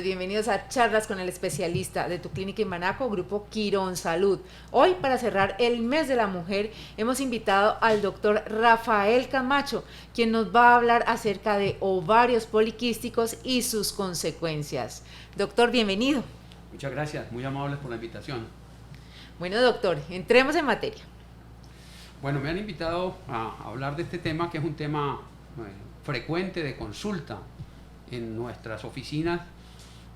bienvenidos a Charlas con el Especialista de tu clínica en Banaco, Grupo Quirón Salud. Hoy, para cerrar el mes de la mujer, hemos invitado al doctor Rafael Camacho, quien nos va a hablar acerca de ovarios poliquísticos y sus consecuencias. Doctor, bienvenido. Muchas gracias, muy amables por la invitación. Bueno, doctor, entremos en materia. Bueno, me han invitado a hablar de este tema, que es un tema frecuente de consulta en nuestras oficinas.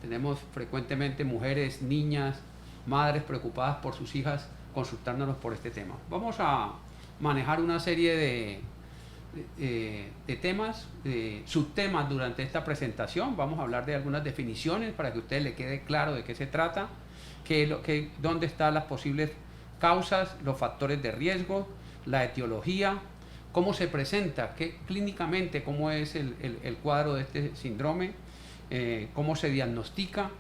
Tenemos frecuentemente mujeres, niñas, madres preocupadas por sus hijas consultándonos por este tema. Vamos a manejar una serie de temas, de subtemas durante esta presentación. Vamos a hablar de algunas definiciones para que a ustedes les quede claro de qué se trata, dónde están las posibles causas, los factores de riesgo, la etiología, cómo se presenta, clínicamente cómo es el cuadro de este síndrome, cómo se diagnostica,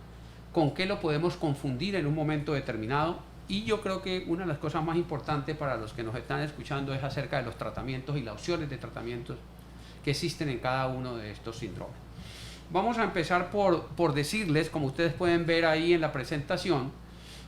con qué lo podemos confundir en un momento determinado. Y yo creo que una de las cosas más importantes para los que nos están escuchando es acerca de los tratamientos y las opciones de tratamientos que existen en cada uno de estos síndromes. Vamos a empezar por decirles, como ustedes pueden ver ahí en la presentación,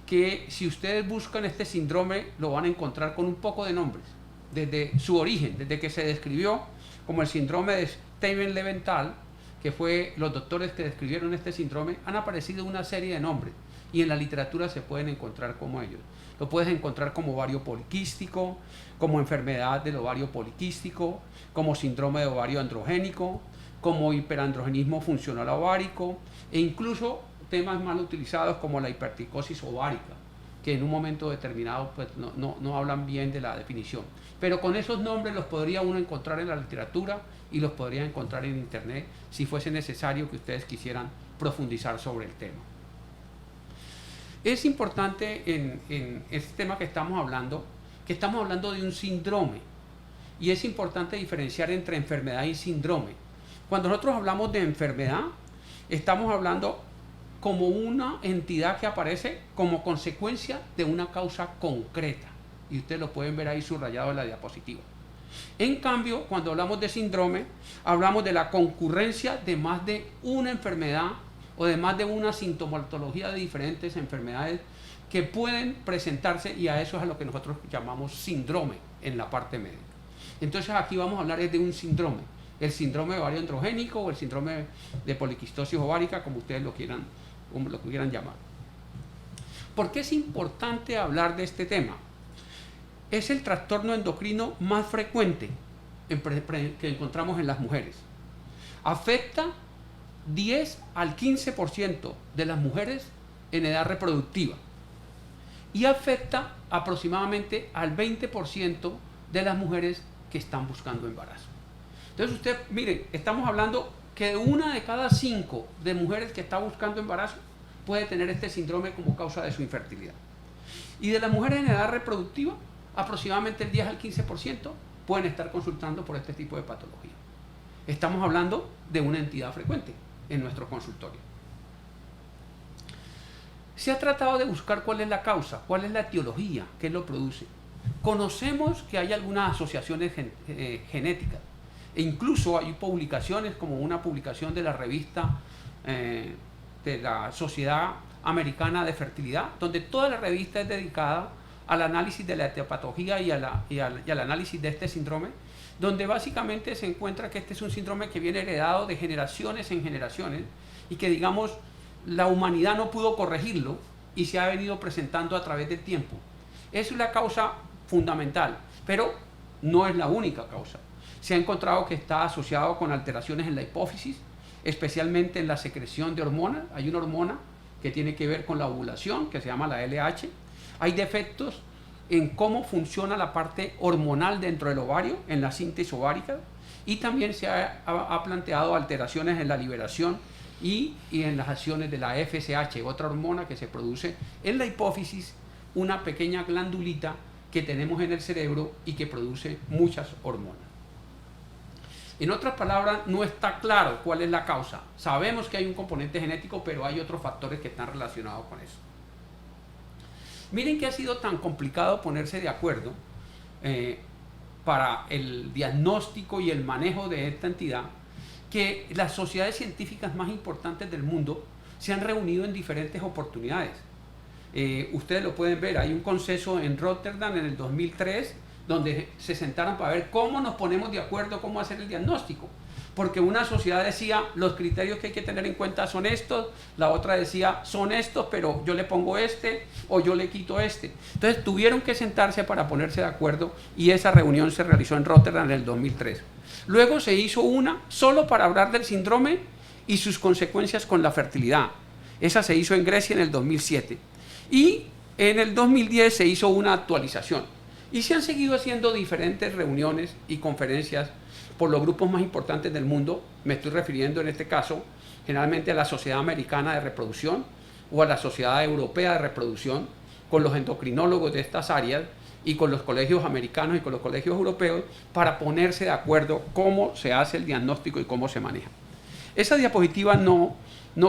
que si ustedes buscan este síndrome lo van a encontrar con un poco de nombres, desde su origen, desde que se describió como el síndrome de Steven-Leventhal, que fue los doctores que describieron este síndrome, han aparecido una serie de nombres y en la literatura se pueden encontrar como ellos. Lo puedes encontrar como ovario poliquístico, como enfermedad del ovario poliquístico, como síndrome de ovario androgénico, como hiperandrogenismo funcional ovárico e incluso temas mal utilizados como la hipertricosis ovárica, que en un momento determinado pues, no hablan bien de la definición. Pero con esos nombres los podría uno encontrar en la literatura y los podría encontrar en internet si fuese necesario que ustedes quisieran profundizar sobre el tema. Es importante en este tema que estamos hablando de un síndrome, y es importante diferenciar entre enfermedad y síndrome. Cuando nosotros hablamos de enfermedad, estamos hablando como una entidad que aparece como consecuencia de una causa concreta. Y ustedes lo pueden ver ahí subrayado en la diapositiva. En cambio, cuando hablamos de síndrome, hablamos de la concurrencia de más de una enfermedad o de más de una sintomatología de diferentes enfermedades que pueden presentarse, y a eso es a lo que nosotros llamamos síndrome en la parte médica. Entonces aquí vamos a hablar de un síndrome, el síndrome de ovario androgénico o el síndrome de poliquistosis ovárica, como ustedes lo quieran llamar. ¿Por qué es importante hablar de este tema? Es el trastorno endocrino más frecuente que encontramos en las mujeres. Afecta 10 al 15% de las mujeres en edad reproductiva y afecta aproximadamente al 20% de las mujeres que están buscando embarazo. Entonces usted, miren, estamos hablando que una de cada 5 de mujeres que está buscando embarazo puede tener este síndrome como causa de su infertilidad. Y de las mujeres en edad reproductiva, aproximadamente el 10 al 15% pueden estar consultando por este tipo de patología. Estamos hablando de una entidad frecuente en nuestro consultorio. Se ha tratado de buscar cuál es la causa, cuál es la etiología, qué lo produce. Conocemos que hay algunas asociaciones genéticas, e incluso hay publicaciones como una publicación de la revista de la Sociedad Americana de Fertilidad, donde toda la revista es dedicada al análisis de la etiopatología y al análisis de este síndrome, donde básicamente se encuentra que este es un síndrome que viene heredado de generaciones en generaciones y que, digamos, la humanidad no pudo corregirlo y se ha venido presentando a través del tiempo. Es la causa fundamental, pero no es la única causa. Se ha encontrado que está asociado con alteraciones en la hipófisis, especialmente en la secreción de hormonas. Hay una hormona que tiene que ver con la ovulación, que se llama la LH. Hay defectos en cómo funciona la parte hormonal dentro del ovario, en la síntesis ovárica, y también se ha planteado alteraciones en la liberación y en las acciones de la FSH, otra hormona que se produce en la hipófisis, una pequeña glandulita que tenemos en el cerebro y que produce muchas hormonas. En otras palabras, no está claro cuál es la causa. Sabemos que hay un componente genético, pero hay otros factores que están relacionados con eso. Miren que ha sido tan complicado ponerse de acuerdo para el diagnóstico y el manejo de esta entidad, que las sociedades científicas más importantes del mundo se han reunido en diferentes oportunidades. Ustedes lo pueden ver, hay un consenso en Rotterdam en el 2003, donde se sentaron para ver cómo nos ponemos de acuerdo, cómo hacer el diagnóstico. Porque una sociedad decía, los criterios que hay que tener en cuenta son estos, la otra decía, son estos, pero yo le pongo este, o yo le quito este. Entonces tuvieron que sentarse para ponerse de acuerdo, y esa reunión se realizó en Rotterdam en el 2003. Luego se hizo una solo para hablar del síndrome y sus consecuencias con la fertilidad. Esa se hizo en Grecia en el 2007. Y en el 2010 se hizo una actualización. Y se han seguido haciendo diferentes reuniones y conferencias por los grupos más importantes del mundo. Me estoy refiriendo en este caso generalmente a la Sociedad Americana de Reproducción o a la Sociedad Europea de Reproducción, con los endocrinólogos de estas áreas y con los colegios americanos y con los colegios europeos, para ponerse de acuerdo cómo se hace el diagnóstico y cómo se maneja. Esa diapositiva no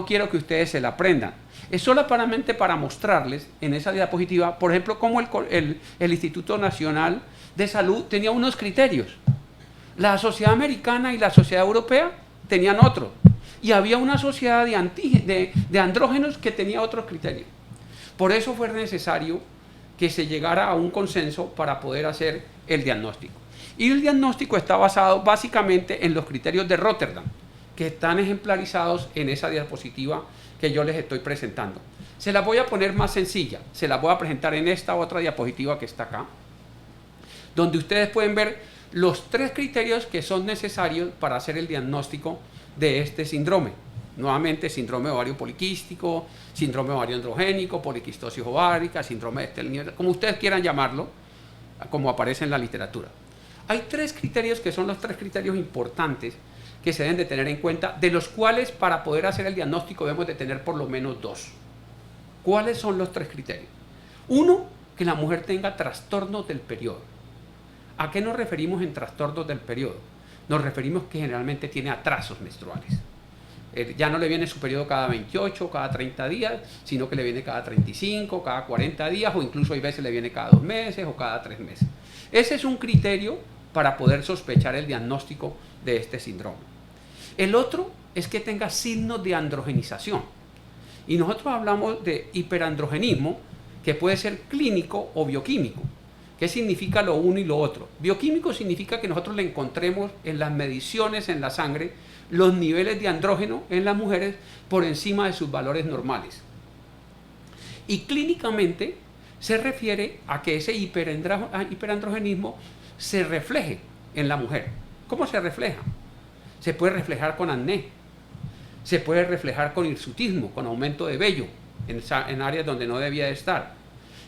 quiero que ustedes se la aprendan. Es solamente para mostrarles en esa diapositiva, por ejemplo, cómo el Instituto Nacional de Salud tenía unos criterios. La Sociedad Americana y la Sociedad Europea tenían otros. Y había una sociedad de andrógenos que tenía otros criterios. Por eso fue necesario que se llegara a un consenso para poder hacer el diagnóstico. Y el diagnóstico está basado básicamente en los criterios de Rotterdam, que están ejemplarizados en esa diapositiva que yo les estoy presentando. Se la voy a poner más sencilla, se la voy a presentar en esta otra diapositiva que está acá, donde ustedes pueden ver los 3 criterios que son necesarios para hacer el diagnóstico de este síndrome. Nuevamente, síndrome ovario poliquístico, síndrome ovario androgénico, poliquistosis ovárica, síndrome de Stelnier, como ustedes quieran llamarlo, como aparece en la literatura. Hay 3 criterios que son los 3 criterios importantes que se deben de tener en cuenta, de los cuales para poder hacer el diagnóstico debemos de tener por lo menos 2. ¿Cuáles son los 3 criterios? 1, que la mujer tenga trastornos del periodo. ¿A qué nos referimos en trastornos del periodo? Nos referimos que generalmente tiene atrasos menstruales. Ya no le viene su periodo cada 28, cada 30 días, sino que le viene cada 35, cada 40 días, o incluso hay veces le viene cada 2 meses o cada 3 meses. Ese es un criterio para poder sospechar el diagnóstico de este síndrome. El otro es que tenga signos de androgenización. Y nosotros hablamos de hiperandrogenismo, que puede ser clínico o bioquímico. ¿Qué significa lo uno y lo otro? Bioquímico significa que nosotros le encontremos en las mediciones en la sangre los niveles de andrógeno en las mujeres por encima de sus valores normales. Y clínicamente se refiere a que ese hiperandrogenismo se refleje en la mujer. ¿Cómo se refleja? Se puede reflejar con acné, se puede reflejar con hirsutismo, con aumento de vello en áreas donde no debía de estar.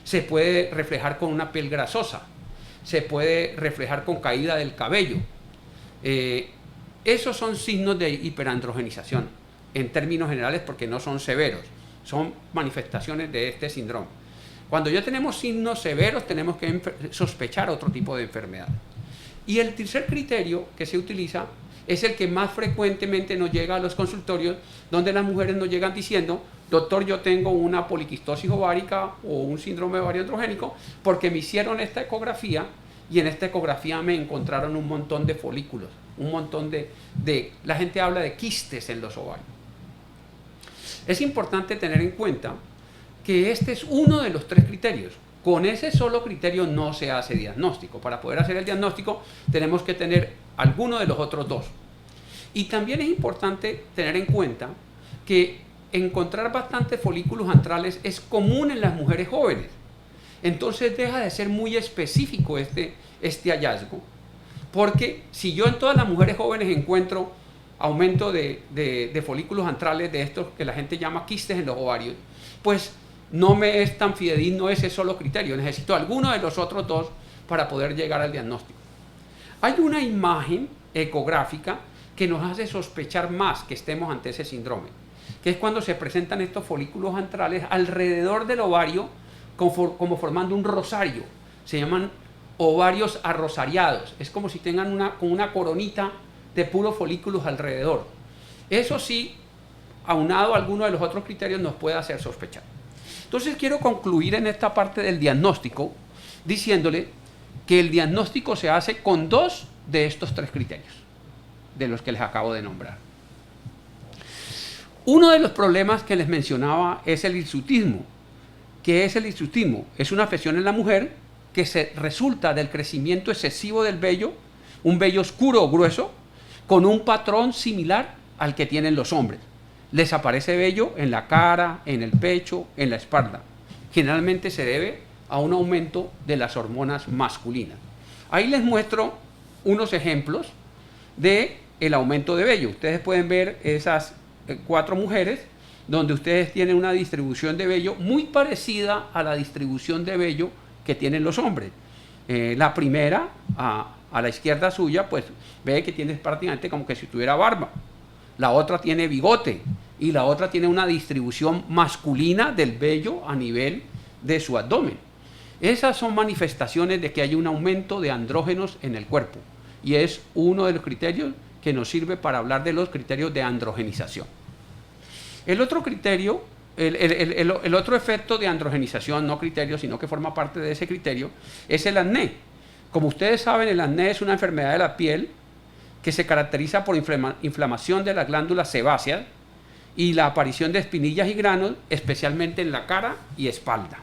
Se puede reflejar con una piel grasosa, se puede reflejar con caída del cabello. Esos son signos de hiperandrogenización en términos generales, porque no son severos, son manifestaciones de este síndrome. Cuando ya tenemos signos severos, tenemos que sospechar otro tipo de enfermedad. Y el tercer criterio que se utiliza es el que más frecuentemente nos llega a los consultorios, donde las mujeres nos llegan diciendo: doctor, yo tengo una poliquistosis ovárica o un síndrome ovario androgénico porque me hicieron esta ecografía y en esta ecografía me encontraron un montón de folículos, un montón la gente habla de quistes en los ovarios. Es importante tener en cuenta que este es uno de los 3 criterios. Con ese solo criterio no se hace diagnóstico. Para poder hacer el diagnóstico tenemos que tener alguno de los otros 2. Y también es importante tener en cuenta que encontrar bastantes folículos antrales es común en las mujeres jóvenes. Entonces deja de ser muy específico este hallazgo. Porque si yo en todas las mujeres jóvenes encuentro aumento de folículos antrales, de estos que la gente llama quistes en los ovarios, pues no me es tan fidedigno ese solo criterio. Necesito alguno de los otros 2 para poder llegar al diagnóstico. Hay una imagen ecográfica que nos hace sospechar más que estemos ante ese síndrome, que es cuando se presentan estos folículos antrales alrededor del ovario como formando un rosario. Se llaman ovarios arrosariados. Es como si tengan una coronita de puros folículos alrededor. Eso sí, aunado a alguno de los otros criterios, nos puede hacer sospechar. Entonces quiero concluir en esta parte del diagnóstico diciéndole que el diagnóstico se hace con 2 de estos 3 criterios, de los que les acabo de nombrar. Uno de los problemas que les mencionaba es el hirsutismo. ¿Qué es el hirsutismo? Es una afección en la mujer que se resulta del crecimiento excesivo del vello, un vello oscuro o grueso, con un patrón similar al que tienen los hombres. Les aparece vello en la cara, en el pecho, en la espalda. Generalmente se debe a un aumento de las hormonas masculinas. Ahí les muestro unos ejemplos de el aumento de vello. Ustedes pueden ver esas 4 mujeres donde ustedes tienen una distribución de vello muy parecida a la distribución de vello que tienen los hombres. La primera, a la izquierda suya, pues ve que tiene prácticamente como que si tuviera barba. La otra tiene bigote y la otra tiene una distribución masculina del vello a nivel de su abdomen. Esas son manifestaciones de que hay un aumento de andrógenos en el cuerpo y es uno de los criterios que nos sirve para hablar de los criterios de androgenización. El otro criterio, el otro efecto de androgenización, no criterio, sino que forma parte de ese criterio, es el acné. Como ustedes saben, el acné es una enfermedad de la piel que se caracteriza por inflamación de las glándulas sebáceas y la aparición de espinillas y granos, especialmente en la cara y espalda.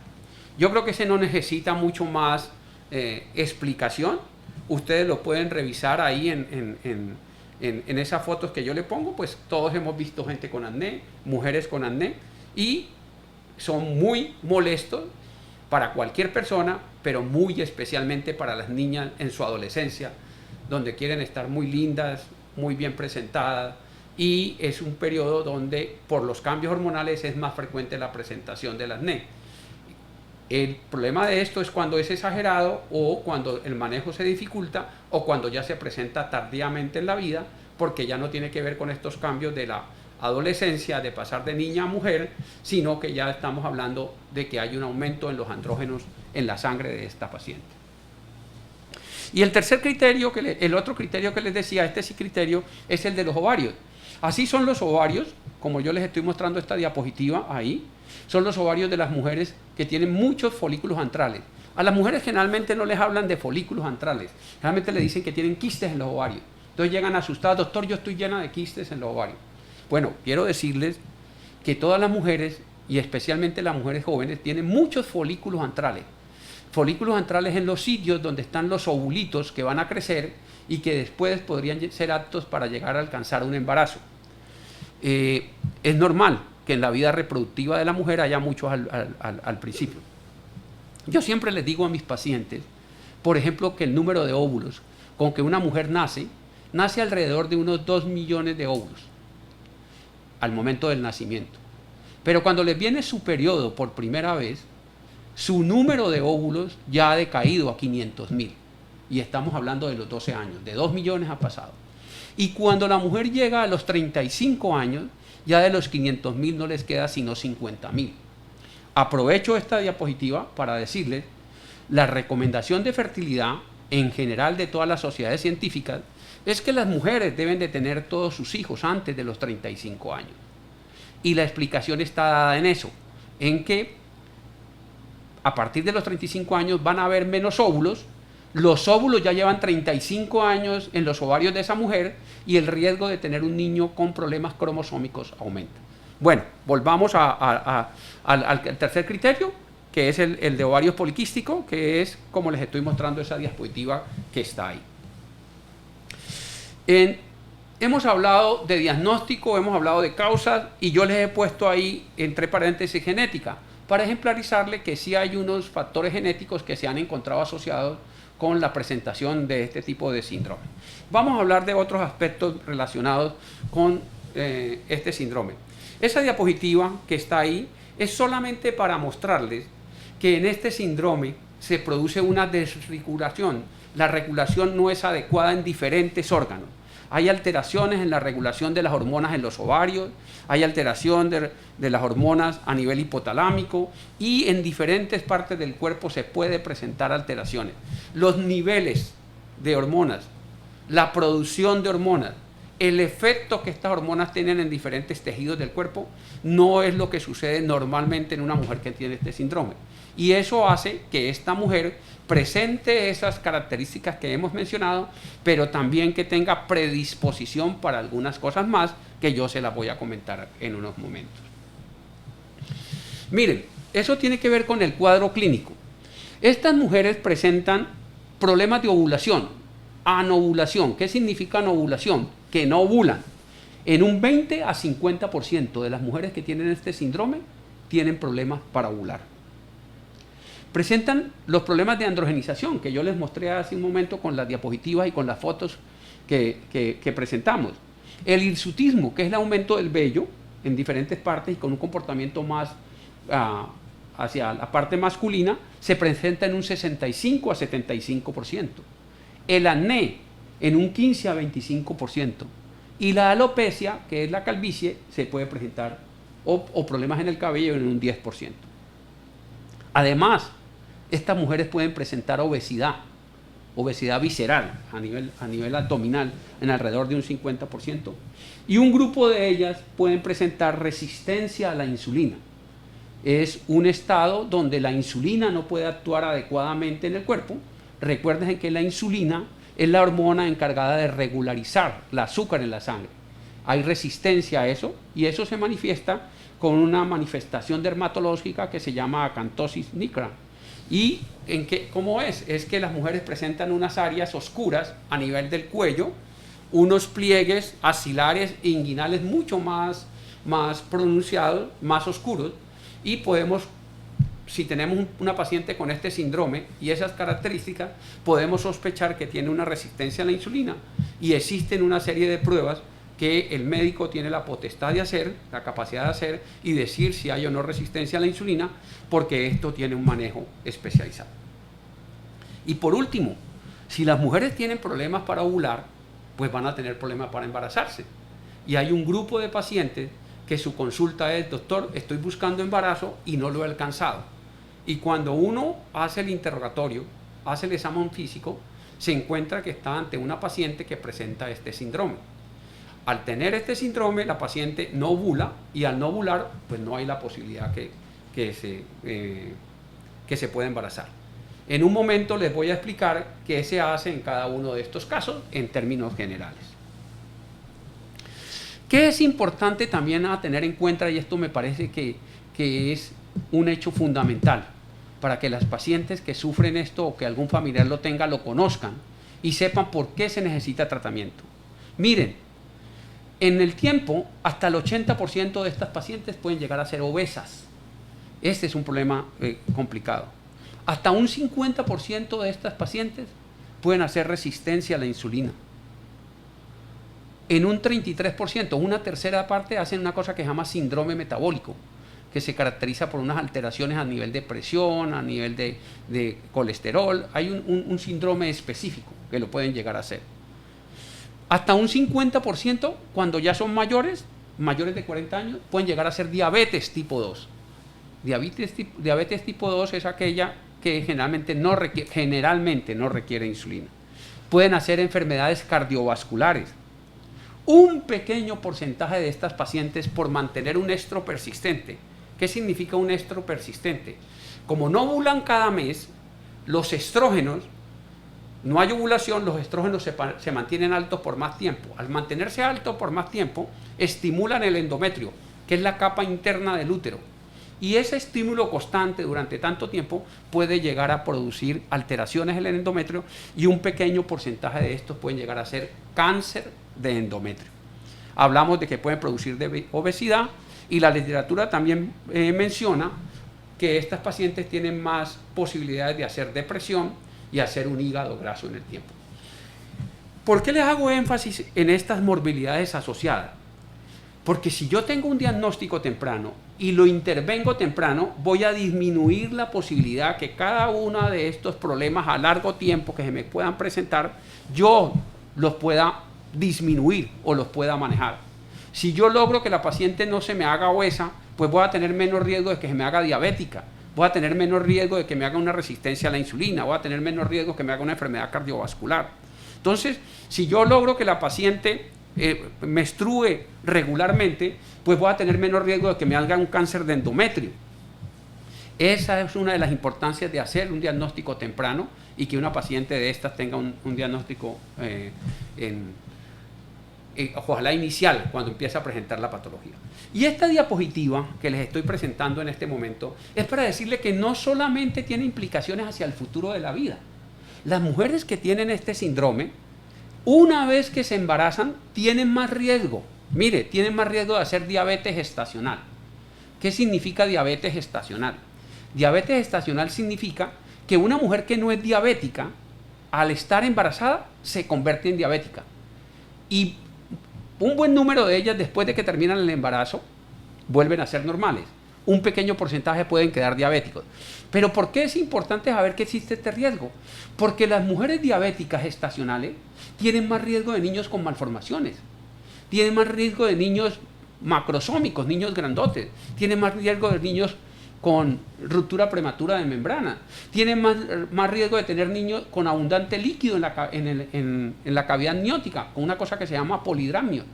Yo creo que ese no necesita mucho más explicación. Ustedes lo pueden revisar ahí en esas fotos que yo le pongo, pues todos hemos visto gente con acné, mujeres con acné, y son muy molestos para cualquier persona, pero muy especialmente para las niñas en su adolescencia, donde quieren estar muy lindas, muy bien presentadas, y es un periodo donde por los cambios hormonales es más frecuente la presentación del acné. El problema de esto es cuando es exagerado o cuando el manejo se dificulta o cuando ya se presenta tardíamente en la vida, porque ya no tiene que ver con estos cambios de la adolescencia, de pasar de niña a mujer, sino que ya estamos hablando de que hay un aumento en los andrógenos en la sangre de esta paciente. Y el tercer criterio, el otro criterio que les decía, este sí criterio, es el de los ovarios. Así son los ovarios, como yo les estoy mostrando esta diapositiva ahí, son los ovarios de las mujeres que tienen muchos folículos antrales. A las mujeres generalmente no les hablan de folículos antrales, generalmente le dicen que tienen quistes en los ovarios. Entonces llegan asustadas, doctor, yo estoy llena de quistes en los ovarios. Bueno, quiero decirles que todas las mujeres, y especialmente las mujeres jóvenes, tienen muchos folículos antrales. Folículos antrales en los sitios donde están los ovulitos que van a crecer y que después podrían ser aptos para llegar a alcanzar un embarazo. Es normal que en la vida reproductiva de la mujer haya muchos al principio. Yo siempre les digo a mis pacientes, por ejemplo, que el número de óvulos con que una mujer nace alrededor de unos 2 millones de óvulos al momento del nacimiento. Pero cuando les viene su periodo por primera vez, su número de óvulos ya ha decaído a 500.000. Y estamos hablando de los 12 años, de 2 millones ha pasado. Y cuando la mujer llega a los 35 años, ya de los 500.000 no les queda sino 50.000. Aprovecho esta diapositiva para decirles, la recomendación de fertilidad en general de todas las sociedades científicas es que las mujeres deben de tener todos sus hijos antes de los 35 años. Y la explicación está dada en eso, en que a partir de los 35 años van a haber menos óvulos, los óvulos ya llevan 35 años en los ovarios de esa mujer y el riesgo de tener un niño con problemas cromosómicos aumenta. Bueno, volvamos al tercer criterio, que es el de ovarios poliquísticos, que es como les estoy mostrando esa diapositiva que está ahí. Hemos hablado de diagnóstico, hemos hablado de causas y yo les he puesto ahí entre paréntesis genética para ejemplarizarle que sí hay unos factores genéticos que se han encontrado asociados con la presentación de este tipo de síndrome. Vamos a hablar de otros aspectos relacionados con este síndrome. Esa diapositiva que está ahí es solamente para mostrarles que en este síndrome se produce una desregulación. La regulación no es adecuada en diferentes órganos. Hay alteraciones en la regulación de las hormonas en los ovarios, hay alteración de las hormonas a nivel hipotalámico y en diferentes partes del cuerpo se puede presentar alteraciones. Los niveles de hormonas, la producción de hormonas, el efecto que estas hormonas tienen en diferentes tejidos del cuerpo no es lo que sucede normalmente en una mujer que tiene este síndrome. Y eso hace que esta mujer presente esas características que hemos mencionado, pero también que tenga predisposición para algunas cosas más que yo se las voy a comentar en unos momentos. Miren, eso tiene que ver con el cuadro clínico. Estas mujeres presentan problemas de ovulación, anovulación. ¿Qué significa anovulación? Que no ovulan. En un 20 a 50% de las mujeres que tienen este síndrome tienen problemas para ovular. Presentan los problemas de androgenización, que yo les mostré hace un momento con las diapositivas y con las fotos que presentamos. El hirsutismo, que es el aumento del vello en diferentes partes y con un comportamiento más hacia la parte masculina, se presenta en un 65 a 75%. El acné en un 15 a 25%. Y la alopecia, que es la calvicie, se puede presentar o problemas en el cabello en un 10%. Además, estas mujeres pueden presentar obesidad visceral a nivel abdominal en alrededor de un 50%. Y un grupo de ellas pueden presentar resistencia a la insulina. Es un estado donde la insulina no puede actuar adecuadamente en el cuerpo. Recuerden que la insulina es la hormona encargada de regularizar el azúcar en la sangre. Hay resistencia a eso y eso se manifiesta con una manifestación dermatológica que se llama acantosis nigra. ¿Y cómo es? Es que las mujeres presentan unas áreas oscuras a nivel del cuello, unos pliegues axilares e inguinales mucho más pronunciados, más oscuros, y podemos, si tenemos una paciente con este síndrome y esas características, podemos sospechar que tiene una resistencia a la insulina, y existen una serie de pruebas que el médico tiene la potestad de hacer, la capacidad de hacer y decir si hay o no resistencia a la insulina, porque esto tiene un manejo especializado. Y por último, si las mujeres tienen problemas para ovular, pues van a tener problemas para embarazarse. Y hay un grupo de pacientes que su consulta es: doctor, estoy buscando embarazo y no lo he alcanzado. Y cuando uno hace el interrogatorio, hace el examen físico, se encuentra que está ante una paciente que presenta este síndrome. Al tener este síndrome, la paciente no ovula, y al no ovular, pues no hay la posibilidad que se pueda embarazar. En un momento les voy a explicar qué se hace en cada uno de estos casos en términos generales. ¿Qué es importante también a tener en cuenta? Y esto me parece que es un hecho fundamental para que las pacientes que sufren esto o que algún familiar lo tenga, lo conozcan y sepan por qué se necesita tratamiento. Miren, en el tiempo, hasta el 80% de estas pacientes pueden llegar a ser obesas. Este es un problema complicado. Hasta un 50% de estas pacientes pueden hacer resistencia a la insulina. En un 33%, una tercera parte, hacen una cosa que se llama síndrome metabólico, que se caracteriza por unas alteraciones a nivel de presión, a nivel de colesterol. Hay un síndrome específico que lo pueden llegar a hacer. Hasta un 50%, cuando ya son mayores de 40 años, pueden llegar a ser diabetes tipo 2. Diabetes tipo 2 es aquella que generalmente no requiere insulina. Pueden hacer enfermedades cardiovasculares. Un pequeño porcentaje de estas pacientes, por mantener un estro persistente. ¿Qué significa un estro persistente? Como no ovulan cada mes, los estrógenos, no hay ovulación, los estrógenos se mantienen altos por más tiempo. Al mantenerse altos por más tiempo, estimulan el endometrio, que es la capa interna del útero. Y ese estímulo constante durante tanto tiempo puede llegar a producir alteraciones en el endometrio, y un pequeño porcentaje de estos pueden llegar a ser cáncer de endometrio. Hablamos de que pueden producir obesidad, y la literatura también menciona que estas pacientes tienen más posibilidades de hacer depresión y hacer un hígado graso en el tiempo. ¿Por qué les hago énfasis en estas morbilidades asociadas? Porque si yo tengo un diagnóstico temprano y lo intervengo temprano, voy a disminuir la posibilidad que cada uno de estos problemas a largo tiempo que se me puedan presentar, yo los pueda disminuir o los pueda manejar. Si yo logro que la paciente no se me haga obesa, pues voy a tener menos riesgo de que se me haga diabética, voy a tener menos riesgo de que me haga una resistencia a la insulina, voy a tener menos riesgo de que me haga una enfermedad cardiovascular. Entonces, si yo logro que la paciente menstrue regularmente, pues voy a tener menos riesgo de que me haga un cáncer de endometrio. Esa es una de las importancias de hacer un diagnóstico temprano y que una paciente de estas tenga un diagnóstico ojalá inicial, cuando empieza a presentar la patología. Y esta diapositiva que les estoy presentando en este momento es para decirle que no solamente tiene implicaciones hacia el futuro de la vida. Las mujeres que tienen este síndrome, una vez que se embarazan, tienen más riesgo. Mire, tienen más riesgo de hacer diabetes gestacional. ¿Qué significa diabetes gestacional? Diabetes gestacional significa que una mujer que no es diabética, al estar embarazada, se convierte en diabética. Y un buen número de ellas, después de que terminan el embarazo, vuelven a ser normales. Un pequeño porcentaje pueden quedar diabéticos. Pero ¿por qué es importante saber que existe este riesgo? Porque las mujeres diabéticas gestacionales tienen más riesgo de niños con malformaciones, tienen más riesgo de niños macrosómicos, niños grandotes, tienen más riesgo de niños con ruptura prematura de membrana, tienen más riesgo de tener niños con abundante líquido en la cavidad amniótica, con una cosa que se llama polidramio.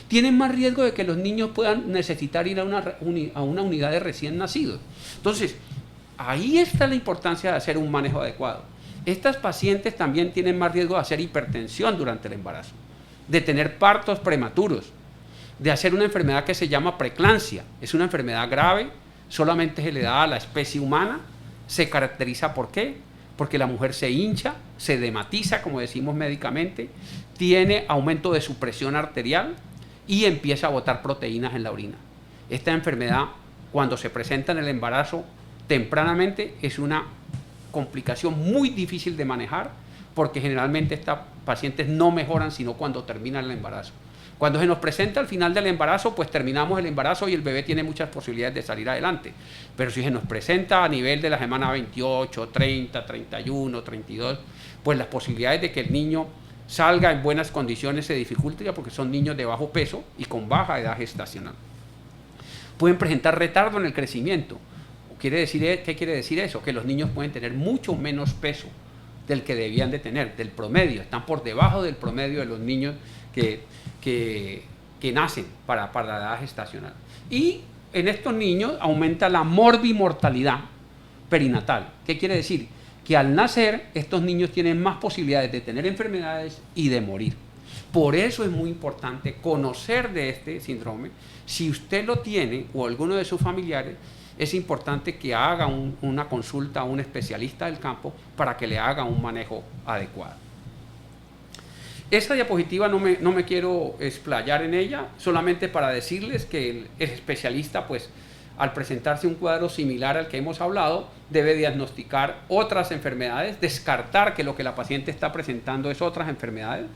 Tienen más riesgo de que los niños puedan necesitar ir a una unidad de recién nacidos. Entonces, ahí está la importancia de hacer un manejo adecuado. Estas pacientes también tienen más riesgo de hacer hipertensión durante el embarazo, de tener partos prematuros, de hacer una enfermedad que se llama preeclampsia. Es una enfermedad grave, solamente se le da a la especie humana. Se caracteriza ¿por qué? Porque la mujer se hincha, se dematiza, como decimos médicamente, tiene aumento de su presión arterial y empieza a botar proteínas en la orina. Esta enfermedad, cuando se presenta en el embarazo tempranamente, es una complicación muy difícil de manejar, porque generalmente estas pacientes no mejoran sino cuando terminan el embarazo. Cuando se nos presenta al final del embarazo, pues terminamos el embarazo y el bebé tiene muchas posibilidades de salir adelante. Pero si se nos presenta a nivel de la semana 28, 30, 31, 32, pues las posibilidades de que el niño salga en buenas condiciones se dificultan, porque son niños de bajo peso y con baja edad gestacional. Pueden presentar retardo en el crecimiento. ¿Qué quiere decir eso? Que los niños pueden tener mucho menos peso del que debían de tener, del promedio. Están por debajo del promedio de los niños que nacen para la edad gestacional. Y en estos niños aumenta la morbimortalidad perinatal. ¿Qué quiere decir? Que al nacer estos niños tienen más posibilidades de tener enfermedades y de morir. Por eso es muy importante conocer de este síndrome. Si usted lo tiene o alguno de sus familiares, es importante que haga una consulta a un especialista del campo para que le haga un manejo adecuado. Esta diapositiva no me quiero explayar en ella, solamente para decirles que el especialista, pues, al presentarse un cuadro similar al que hemos hablado, debe diagnosticar otras enfermedades, descartar que lo que la paciente está presentando es otras enfermedades,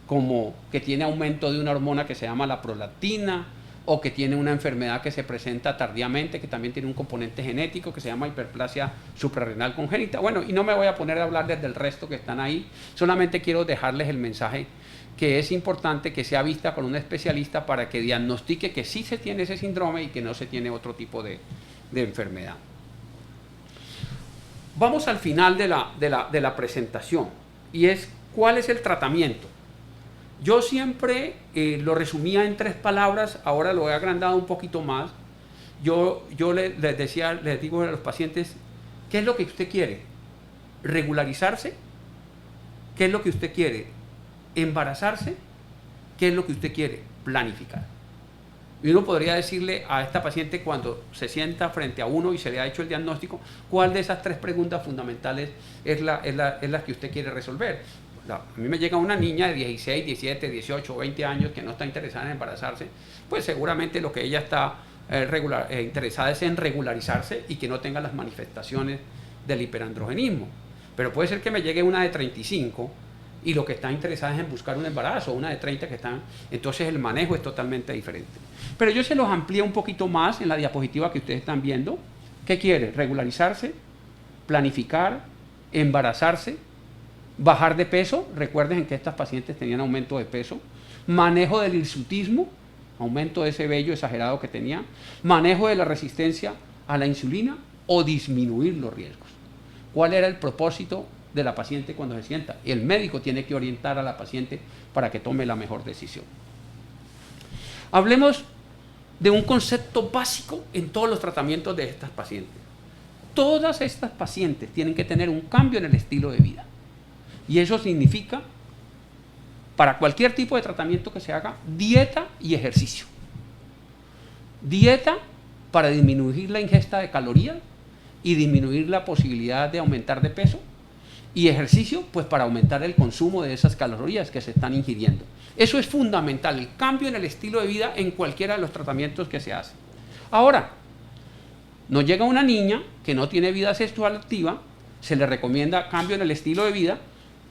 como que tiene aumento de una hormona que se llama la prolactina, o que tiene una enfermedad que se presenta tardíamente, que también tiene un componente genético que se llama hiperplasia suprarrenal congénita. Bueno, y no me voy a poner a hablarles del resto que están ahí, solamente quiero dejarles el mensaje que es importante que sea vista con un especialista para que diagnostique que sí se tiene ese síndrome y que no se tiene otro tipo de enfermedad. Vamos al final de la presentación, y es ¿cuál es el tratamiento? Yo siempre lo resumía en 3 palabras, ahora lo he agrandado un poquito más. Yo les digo a los pacientes, ¿qué es lo que usted quiere? ¿Regularizarse? ¿Qué es lo que usted quiere? ¿Embarazarse? ¿Qué es lo que usted quiere? Planificar. Y uno podría decirle a esta paciente, cuando se sienta frente a uno y se le ha hecho el diagnóstico, ¿cuál de esas 3 preguntas fundamentales es la que usted quiere resolver? A mí me llega una niña de 16, 17, 18, 20 años que no está interesada en embarazarse, pues seguramente lo que ella está interesada es en regularizarse y que no tenga las manifestaciones del hiperandrogenismo. Pero puede ser que me llegue una de 35 y lo que está interesada es en buscar un embarazo, una de 30 que están, entonces el manejo es totalmente diferente. Pero yo se los amplío un poquito más en la diapositiva que ustedes están viendo. ¿Qué quiere? Regularizarse, planificar, embarazarse, bajar de peso. Recuerden que estas pacientes tenían aumento de peso, manejo del hirsutismo, aumento de ese vello exagerado que tenía, manejo de la resistencia a la insulina o disminuir los riesgos. ¿Cuál era el propósito de la paciente cuando se sienta? El médico tiene que orientar a la paciente para que tome la mejor decisión. Hablemos de un concepto básico en todos los tratamientos de estas pacientes. todas estas pacientes tienen que tener un cambio en el estilo de vida. Y eso significa, para cualquier tipo de tratamiento que se haga, dieta y ejercicio. Dieta para disminuir la ingesta de calorías y disminuir la posibilidad de aumentar de peso. Y ejercicio, pues para aumentar el consumo de esas calorías que se están ingiriendo. Eso es fundamental, el cambio en el estilo de vida en cualquiera de los tratamientos que se hacen. Ahora, nos llega una niña que no tiene vida sexual activa, se le recomienda cambio en el estilo de vida,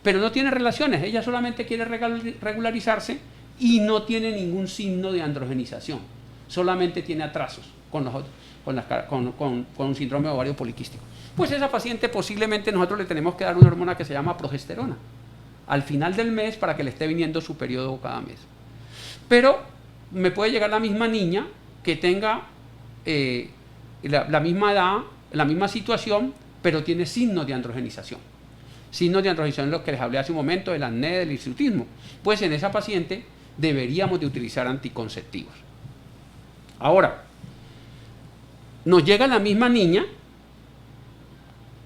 pero no tiene relaciones, ella solamente quiere regularizarse y no tiene ningún signo de androgenización, solamente tiene atrasos con un síndrome de ovario poliquístico. Pues esa paciente posiblemente nosotros le tenemos que dar una hormona que se llama progesterona al final del mes para que le esté viniendo su periodo cada mes. Pero me puede llegar la misma niña que tenga la misma edad, la misma situación, pero tiene signos de androgenización. Signos de androgenización es lo que les hablé hace un momento, del acné, del hirsutismo. Pues en esa paciente deberíamos de utilizar anticonceptivos. Ahora, nos llega la misma niña,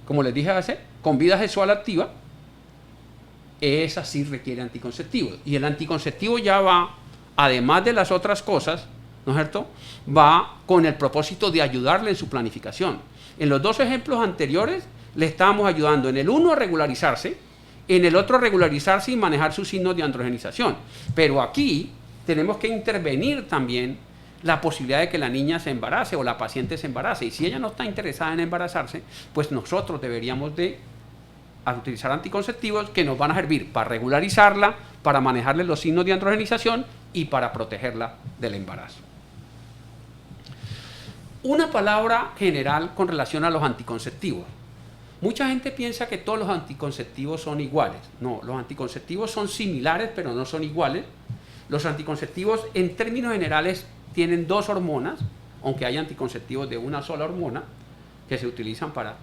como les dije hace, con vida sexual activa, esa sí requiere anticonceptivos. Y el anticonceptivo ya va, además de las otras cosas, ¿no es cierto?, va con el propósito de ayudarle en su planificación. En los dos ejemplos anteriores le estábamos ayudando, en el uno a regularizarse, en el otro a regularizarse y manejar sus signos de androgenización. Pero aquí tenemos que intervenir también la posibilidad de que la niña se embarace o la paciente se embarace. Y si ella no está interesada en embarazarse, pues nosotros deberíamos de utilizar anticonceptivos que nos van a servir para regularizarla, para manejarle los signos de androgenización y para protegerla del embarazo. Una palabra general con relación a los anticonceptivos. Mucha gente piensa que todos los anticonceptivos son iguales. No, los anticonceptivos son similares, pero no son iguales. Los anticonceptivos, en términos generales, tienen dos hormonas, aunque hay anticonceptivos de una sola hormona, que se utilizan para,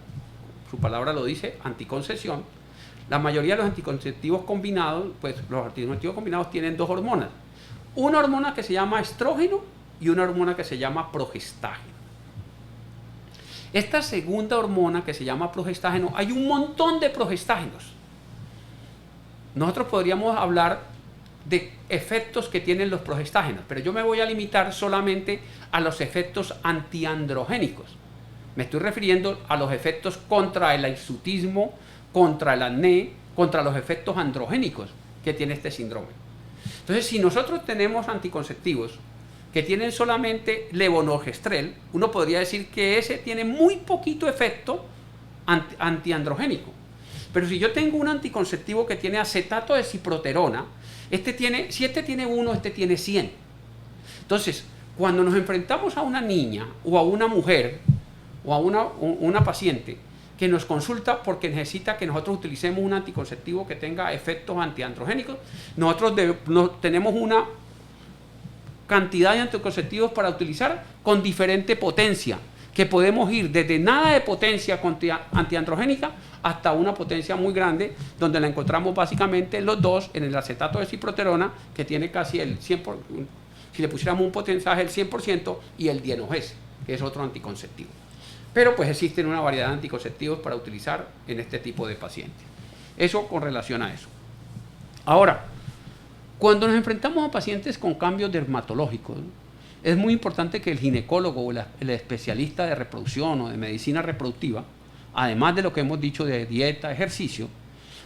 su palabra lo dice, anticoncepción. La mayoría de los anticonceptivos combinados, pues los anticonceptivos combinados tienen dos hormonas. Una hormona que se llama estrógeno y una hormona que se llama progestágeno. Esta segunda hormona que se llama progestágeno, hay un montón de progestágenos. Nosotros podríamos hablar de efectos que tienen los progestágenos, pero yo me voy a limitar solamente a los efectos antiandrogénicos. Me estoy refiriendo a los efectos contra el hirsutismo, contra el acné, contra los efectos androgénicos que tiene este síndrome. Entonces, si nosotros tenemos anticonceptivos que tienen solamente levonorgestrel, uno podría decir que ese tiene muy poquito efecto antiandrogénico. Pero si yo tengo un anticonceptivo que tiene acetato de ciproterona, si este tiene 1, este tiene 100. Entonces, cuando nos enfrentamos a una niña o a una mujer o a una paciente que nos consulta porque necesita que nosotros utilicemos un anticonceptivo que tenga efectos antiandrogénicos, nosotros tenemos una cantidad de anticonceptivos para utilizar con diferente potencia, que podemos ir desde nada de potencia antiandrogénica hasta una potencia muy grande, donde la encontramos básicamente los dos en el acetato de ciproterona, que tiene casi el 100%, si le pusiéramos un potenciaje del 100%, y el dienogés, que es otro anticonceptivo. Pero pues existen una variedad de anticonceptivos para utilizar en este tipo de pacientes. Eso con relación a eso. Ahora, cuando nos enfrentamos a pacientes con cambios dermatológicos, es muy importante que el ginecólogo o el especialista de reproducción o de medicina reproductiva, además de lo que hemos dicho de dieta, ejercicio,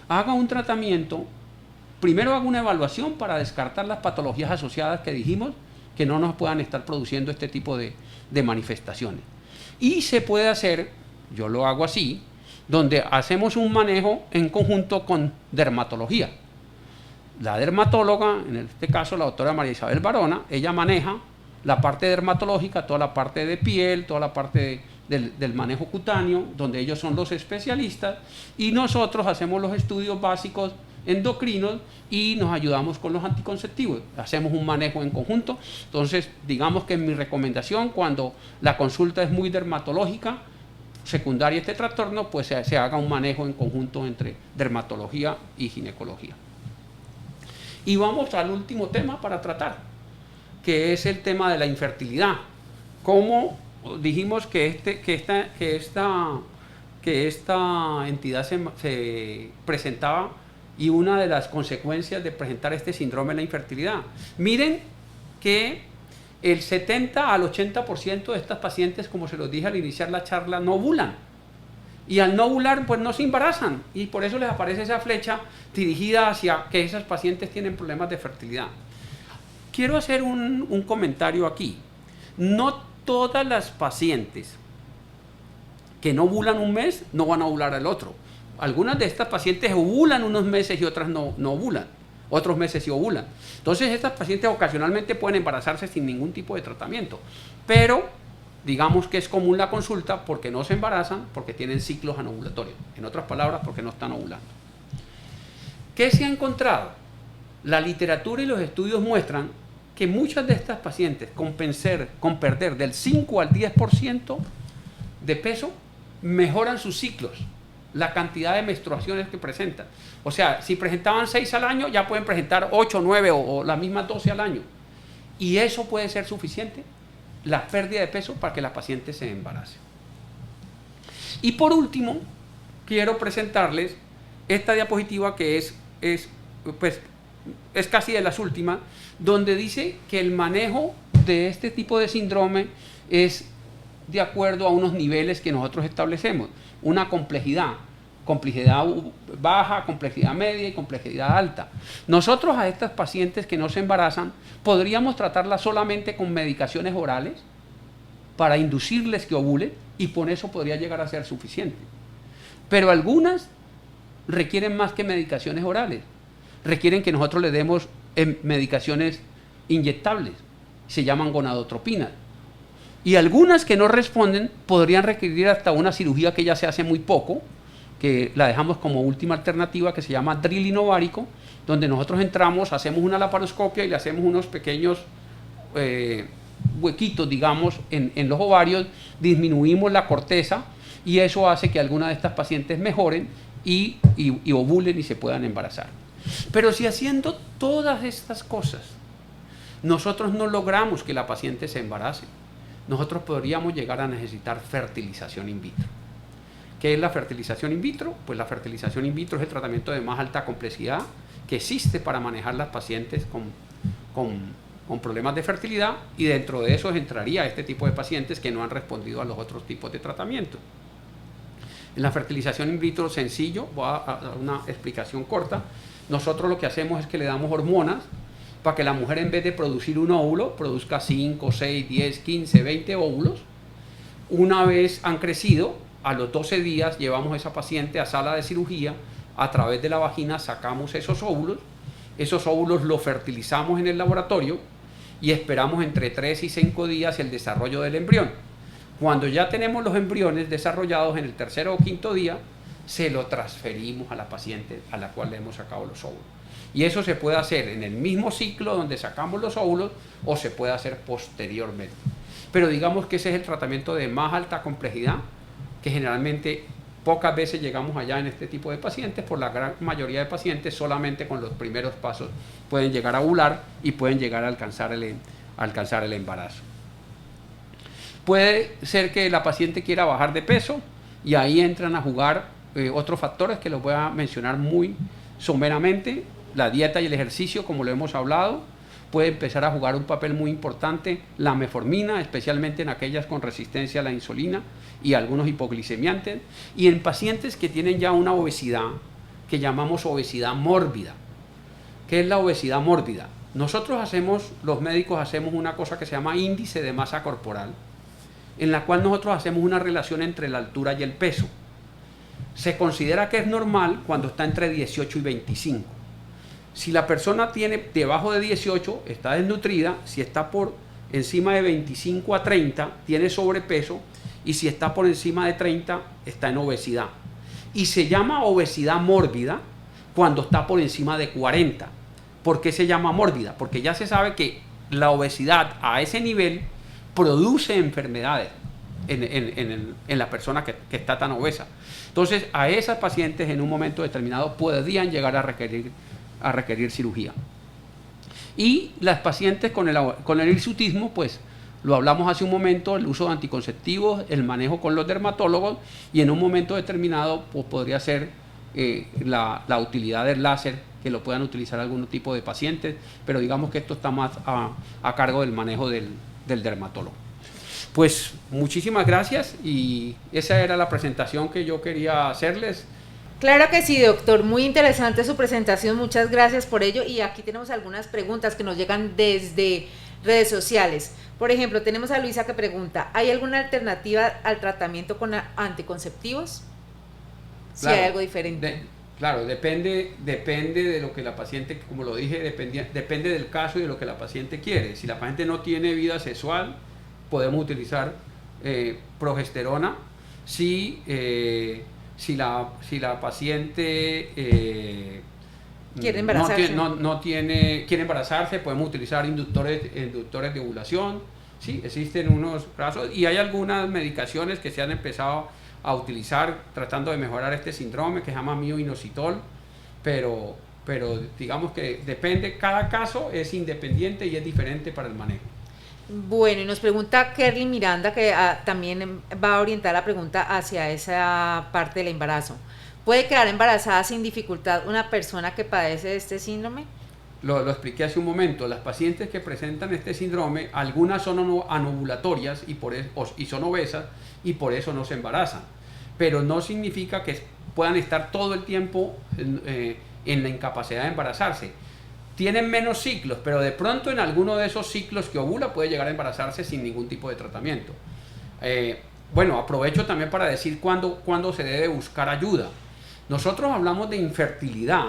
haga un tratamiento, primero haga una evaluación para descartar las patologías asociadas que dijimos que no nos puedan estar produciendo este tipo de manifestaciones. Y se puede hacer, yo lo hago así, donde hacemos un manejo en conjunto con dermatología. La dermatóloga, en este caso la doctora María Isabel Barona, ella maneja la parte dermatológica, toda la parte de piel, toda la parte del manejo cutáneo, donde ellos son los especialistas, y nosotros hacemos los estudios básicos endocrinos y nos ayudamos con los anticonceptivos. Hacemos un manejo en conjunto. Entonces, digamos que mi recomendación, cuando la consulta es muy dermatológica, secundaria a este trastorno, pues se haga un manejo en conjunto entre dermatología y ginecología. Y vamos al último tema para tratar, que es el tema de la infertilidad. Como dijimos que esta que esta entidad se presentaba y una de las consecuencias de presentar este síndrome es la infertilidad. Miren que el 70 al 80% de estas pacientes, como se los dije al iniciar la charla, no ovulan. Y al no ovular, pues no se embarazan. Y por eso les aparece esa flecha dirigida hacia que esas pacientes tienen problemas de fertilidad. Quiero hacer un comentario aquí. No todas las pacientes que no ovulan un mes no van a ovular al otro. Algunas de estas pacientes ovulan unos meses y otras no ovulan. Otros meses sí ovulan. Entonces estas pacientes ocasionalmente pueden embarazarse sin ningún tipo de tratamiento. Pero digamos que es común la consulta porque no se embarazan, porque tienen ciclos anovulatorios. En otras palabras, porque no están ovulando. ¿Qué se ha encontrado? La literatura y los estudios muestran que muchas de estas pacientes con perder del 5 al 10% de peso mejoran sus ciclos, la cantidad de menstruaciones que presentan. O sea, si presentaban 6 al año, ya pueden presentar 8, 9 o las mismas 12 al año. Y eso puede ser suficiente, la pérdida de peso, para que la paciente se embarace. Y por último, quiero presentarles esta diapositiva que es casi de las últimas, donde dice que el manejo de este tipo de síndrome es de acuerdo a unos niveles que nosotros establecemos. Una complejidad baja, complejidad media y complejidad alta. Nosotros a estas pacientes que no se embarazan podríamos tratarlas solamente con medicaciones orales para inducirles que ovulen, y por eso podría llegar a ser suficiente. Pero algunas requieren más que medicaciones orales, requieren que nosotros les demos medicaciones inyectables, se llaman gonadotropinas. Y algunas que no responden podrían requerir hasta una cirugía que ya se hace muy poco, que la dejamos como última alternativa, que se llama drilling ovárico, donde nosotros entramos, hacemos una laparoscopia y le hacemos unos pequeños huequitos, digamos, en los ovarios, disminuimos la corteza y eso hace que algunas de estas pacientes mejoren y ovulen y se puedan embarazar. Pero si haciendo todas estas cosas nosotros no logramos que la paciente se embarace, nosotros podríamos llegar a necesitar fertilización in vitro. ¿Qué es la fertilización in vitro? Pues la fertilización in vitro es el tratamiento de más alta complejidad que existe para manejar las pacientes con problemas de fertilidad, y dentro de eso entraría este tipo de pacientes que no han respondido a los otros tipos de tratamiento. En la fertilización in vitro, sencillo, voy a dar una explicación corta. Nosotros lo que hacemos es que le damos hormonas para que la mujer, en vez de producir un óvulo, produzca 5, 6, 10, 15, 20 óvulos. Una vez han crecido, a los 12 días llevamos a esa paciente a sala de cirugía, a través de la vagina sacamos esos óvulos los fertilizamos en el laboratorio y esperamos entre 3 y 5 días el desarrollo del embrión. Cuando ya tenemos los embriones desarrollados, en el tercer o quinto día, se lo transferimos a la paciente a la cual le hemos sacado los óvulos. Y eso se puede hacer en el mismo ciclo donde sacamos los óvulos, o se puede hacer posteriormente. Pero digamos que ese es el tratamiento de más alta complejidad, que generalmente pocas veces llegamos allá en este tipo de pacientes. Por la gran mayoría de pacientes solamente con los primeros pasos pueden llegar a ovular y pueden llegar a alcanzar el embarazo. Puede ser que la paciente quiera bajar de peso y ahí entran a jugar otros factores que los voy a mencionar muy someramente. La dieta y el ejercicio, como lo hemos hablado, puede empezar a jugar un papel muy importante. La metformina, especialmente en aquellas con resistencia a la insulina y algunos hipoglicemiantes, y en pacientes que tienen ya una obesidad que llamamos obesidad mórbida. ¿Qué es la obesidad mórbida? Nosotros los médicos hacemos una cosa que se llama índice de masa corporal, en la cual nosotros hacemos una relación entre la altura y el peso. Se considera que es normal cuando está entre 18 y 25. Si la persona tiene debajo de 18, está desnutrida. Si está por encima de 25 a 30, tiene sobrepeso. Y si está por encima de 30, está en obesidad. Y se llama obesidad mórbida cuando está por encima de 40. ¿Por qué se llama mórbida? Porque ya se sabe que la obesidad a ese nivel produce enfermedades en la persona que está tan obesa. Entonces, a esas pacientes en un momento determinado podrían llegar a requerir cirugía. Y las pacientes con el hirsutismo, pues lo hablamos hace un momento, el uso de anticonceptivos, el manejo con los dermatólogos, y en un momento determinado pues, podría ser la utilidad del láser, que lo puedan utilizar algún tipo de pacientes, pero digamos que esto está más a cargo del manejo del dermatólogo. Pues muchísimas gracias, y esa era la presentación que yo quería hacerles. Claro que sí, doctor, muy interesante su presentación, muchas gracias por ello, y aquí tenemos algunas preguntas que nos llegan desde redes sociales. Por ejemplo, tenemos a Luisa que pregunta, ¿hay alguna alternativa al tratamiento con anticonceptivos? Si Claro, hay algo diferente. Claro, depende de lo que la paciente, como lo dije, depende del caso y de lo que la paciente quiere. Si la paciente no tiene vida sexual, podemos utilizar progesterona. Si la paciente quiere embarazarse, quiere embarazarse, podemos utilizar inductores de ovulación. Sí, existen unos casos, y hay algunas medicaciones que se han empezado a utilizar tratando de mejorar este síndrome, que se llama mioinositol, pero digamos que depende, cada caso es independiente y es diferente para el manejo. Bueno, y nos pregunta Kerly Miranda, que también va a orientar la pregunta hacia esa parte del embarazo. ¿Puede quedar embarazada sin dificultad una persona que padece de este síndrome? Lo expliqué hace un momento. Las pacientes que presentan este síndrome, algunas son anovulatorias y son obesas, y por eso no se embarazan. Pero no significa que puedan estar todo el tiempo en la incapacidad de embarazarse. Tienen menos ciclos, pero de pronto en alguno de esos ciclos que ovula puede llegar a embarazarse sin ningún tipo de tratamiento. Bueno, aprovecho también para decir cuándo se debe buscar ayuda. Nosotros hablamos de infertilidad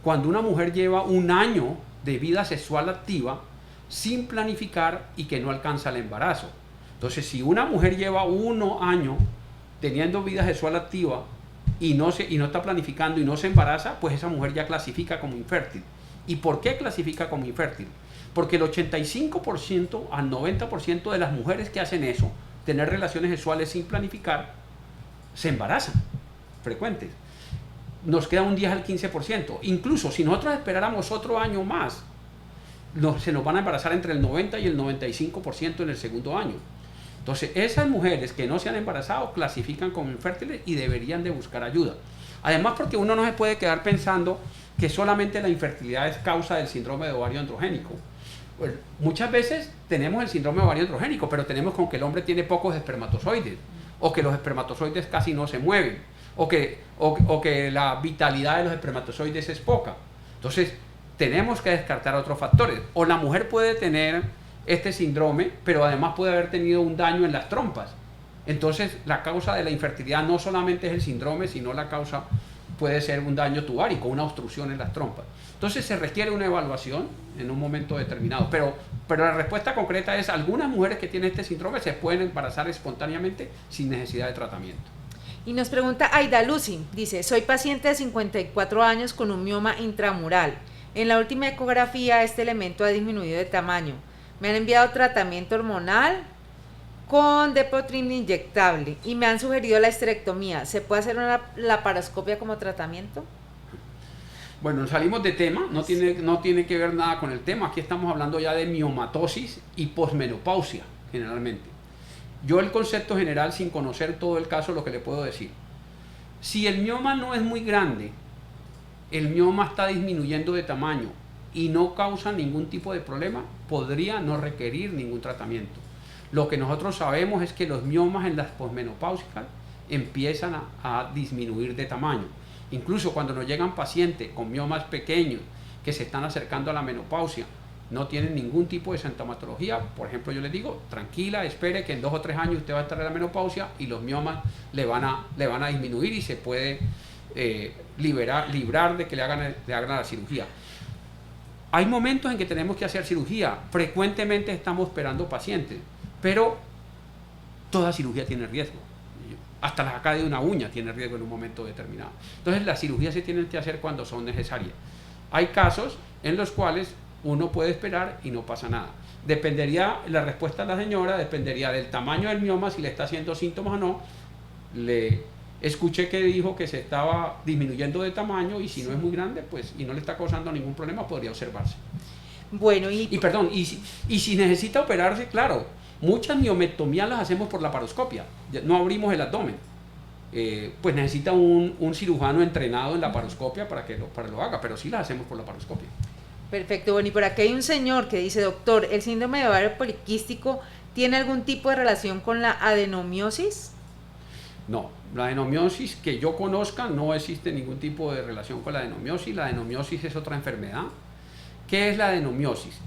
cuando una mujer lleva un año de vida sexual activa sin planificar y que no alcanza el embarazo. Entonces, si una mujer lleva 1 año teniendo vida sexual activa y no está planificando y no se embaraza, pues esa mujer ya clasifica como infértil. ¿Y por qué clasifica como infértil? Porque el 85% al 90% de las mujeres que hacen eso, tener relaciones sexuales sin planificar, se embarazan, frecuentes. Nos queda un 10 al 15%. Incluso si nosotros esperáramos otro año más, se nos van a embarazar entre el 90 y el 95% en el segundo año. Entonces, esas mujeres que no se han embarazado clasifican como infértiles y deberían de buscar ayuda. Además, porque uno no se puede quedar pensando que solamente la infertilidad es causa del síndrome de ovario androgénico. Pues, muchas veces tenemos el síndrome de ovario androgénico, pero tenemos con que el hombre tiene pocos espermatozoides, o que los espermatozoides casi no se mueven, o que la vitalidad de los espermatozoides es poca. Entonces, tenemos que descartar otros factores. O la mujer puede tener este síndrome, pero además puede haber tenido un daño en las trompas. Entonces, la causa de la infertilidad no solamente es el síndrome, sino la causa puede ser un daño tubárico, una obstrucción en las trompas. Entonces, se requiere una evaluación en un momento determinado. Pero la respuesta concreta es: algunas mujeres que tienen este síndrome se pueden embarazar espontáneamente sin necesidad de tratamiento. Y nos pregunta Aida Lucy, dice, soy paciente de 54 años con un mioma intramural. En la última ecografía este elemento ha disminuido de tamaño. Me han enviado tratamiento hormonal con Depotrin inyectable y me han sugerido la esterectomía. ¿Se puede hacer una laparoscopia como tratamiento? Bueno, salimos de tema, no tiene que ver nada con el tema. Aquí estamos hablando ya de miomatosis y posmenopausia, generalmente. Yo el concepto general, sin conocer todo el caso, lo que le puedo decir: si el mioma no es muy grande, el mioma está disminuyendo de tamaño y no causa ningún tipo de problema, podría no requerir ningún tratamiento. Lo que nosotros sabemos es que los miomas en las posmenopáusicas empiezan a disminuir de tamaño. Incluso cuando nos llegan pacientes con miomas pequeños que se están acercando a la menopausia, no tienen ningún tipo de sintomatología. Por ejemplo, yo les digo, tranquila, espere que en 2 o 3 años usted va a estar en la menopausia y los miomas le van a disminuir y se puede librar de que le hagan la cirugía. Hay momentos en que tenemos que hacer cirugía. Frecuentemente estamos operando pacientes, pero toda cirugía tiene riesgo. Hasta la sacada de una uña tiene riesgo en un momento determinado. Entonces, las cirugías se tienen que hacer cuando son necesarias. Hay casos en los cuales uno puede esperar y no pasa nada. Dependería, la respuesta de la señora dependería del tamaño del mioma, si le está haciendo síntomas o no. Le escuché que dijo que se estaba disminuyendo de tamaño, y si no es muy grande, pues, y no le está causando ningún problema, podría observarse. Bueno, y si necesita operarse, claro, Muchas miomectomías las hacemos por laparoscopia, no abrimos el abdomen. Pues necesita un cirujano entrenado en laparoscopia para lo haga, pero sí las hacemos por laparoscopia. Perfecto, bueno, y por aquí hay un señor que dice, doctor, ¿el síndrome de ovario poliquístico tiene algún tipo de relación con la adenomiosis? No, la adenomiosis que yo conozca no existe ningún tipo de relación con la adenomiosis. La adenomiosis es otra enfermedad. ¿Qué es la adenomiosis?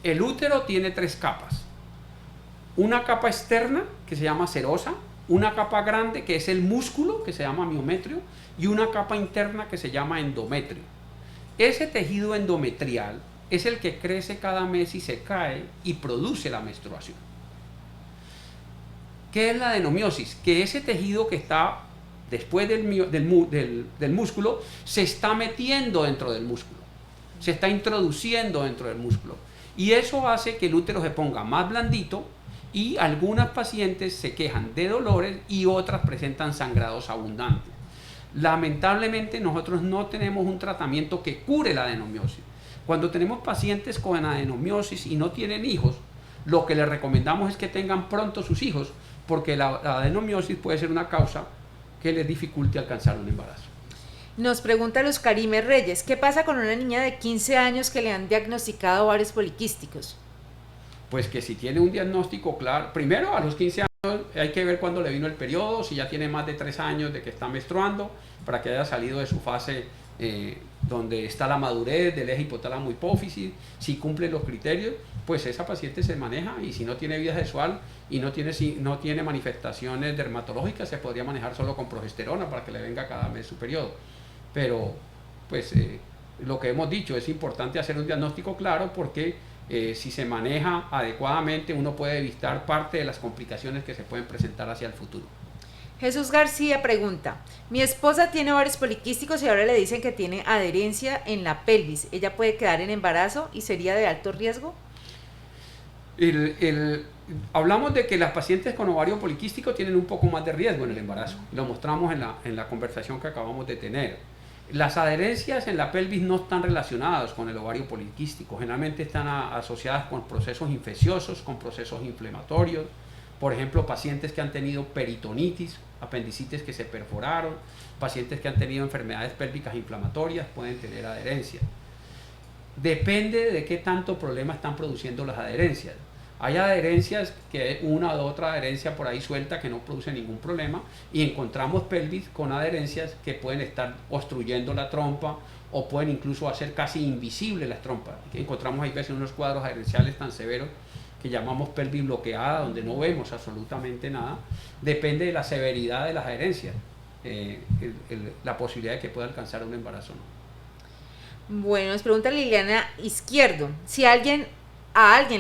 El útero tiene 3 capas. Una capa externa que se llama serosa, una capa grande que es el músculo que se llama miometrio y una capa interna que se llama endometrio. Ese tejido endometrial es el que crece cada mes y se cae y produce la menstruación. ¿Qué es la adenomiosis? Que ese tejido que está después del músculo se está metiendo dentro del músculo, se está introduciendo dentro del músculo y eso hace que el útero se ponga más blandito y algunas pacientes se quejan de dolores y otras presentan sangrados abundantes. Lamentablemente nosotros no tenemos un tratamiento que cure la adenomiosis. Cuando tenemos pacientes con adenomiosis y no tienen hijos, lo que les recomendamos es que tengan pronto sus hijos, porque la adenomiosis puede ser una causa que les dificulte alcanzar un embarazo. Nos pregunta Luz Karime Reyes, ¿qué pasa con una niña de 15 años que le han diagnosticado ovarios poliquísticos? Pues que si tiene un diagnóstico claro, primero a los 15 años hay que ver cuándo le vino el periodo, si ya tiene más de 3 años de que está menstruando, para que haya salido de su fase donde está la madurez del eje hipotálamo hipófisis, si cumple los criterios, pues esa paciente se maneja y si no tiene vida sexual y no tiene manifestaciones dermatológicas, se podría manejar solo con progesterona para que le venga cada mes su periodo. Pero pues lo que hemos dicho, es importante hacer un diagnóstico claro porque si se maneja adecuadamente uno puede evitar parte de las complicaciones que se pueden presentar hacia el futuro. Jesús García pregunta, mi esposa tiene ovarios poliquísticos y ahora le dicen que tiene adherencia en la pelvis. ¿Ella puede quedar en embarazo y sería de alto riesgo? Hablamos de que las pacientes con ovario poliquístico tienen un poco más de riesgo en el embarazo. Lo mostramos en la conversación que acabamos de tener. Las adherencias en la pelvis no están relacionadas con el ovario poliquístico. Generalmente están asociadas con procesos infecciosos, con procesos inflamatorios. Por ejemplo, pacientes que han tenido peritonitis, apendicitis que se perforaron, pacientes que han tenido enfermedades pélvicas inflamatorias pueden tener adherencias. Depende de qué tanto problema están produciendo las adherencias. Hay adherencias que una u otra adherencia por ahí suelta que no produce ningún problema y encontramos pelvis con adherencias que pueden estar obstruyendo la trompa o pueden incluso hacer casi invisible las trompas. Encontramos hay veces unos cuadros adherenciales tan severos que llamamos pelvis bloqueada, donde no vemos absolutamente nada. Depende de la severidad de las adherencias, la posibilidad de que pueda alcanzar un embarazo o no. Bueno, nos pregunta Liliana Izquierdo, si a alguien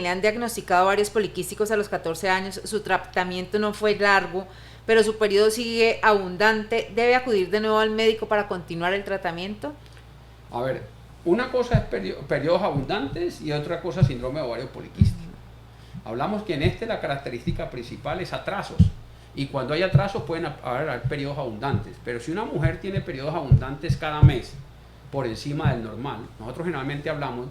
le han diagnosticado ovarios poliquísticos a los 14 años, su tratamiento no fue largo, pero su periodo sigue abundante, ¿debe acudir de nuevo al médico para continuar el tratamiento? A ver, una cosa es periodos abundantes y otra cosa síndrome de ovario poliquístico. Hablamos que en la característica principal es atrasos y cuando hay atrasos pueden haber periodos abundantes, pero si una mujer tiene periodos abundantes cada mes por encima del normal, nosotros generalmente hablamos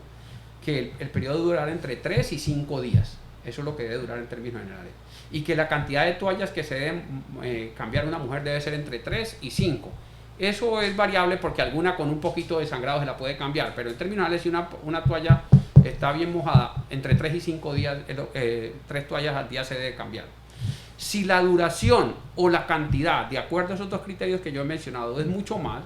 que el periodo durará entre 3 y 5 días, eso es lo que debe durar en términos generales, y que la cantidad de toallas que se deben cambiar una mujer debe ser entre 3 y 5. Eso es variable porque alguna con un poquito de sangrado se la puede cambiar, pero en términos generales si una toalla está bien mojada, entre 3 y 5 días, 3 toallas al día se debe cambiar. Si la duración o la cantidad, de acuerdo a esos 2 criterios que yo he mencionado, es mucho más,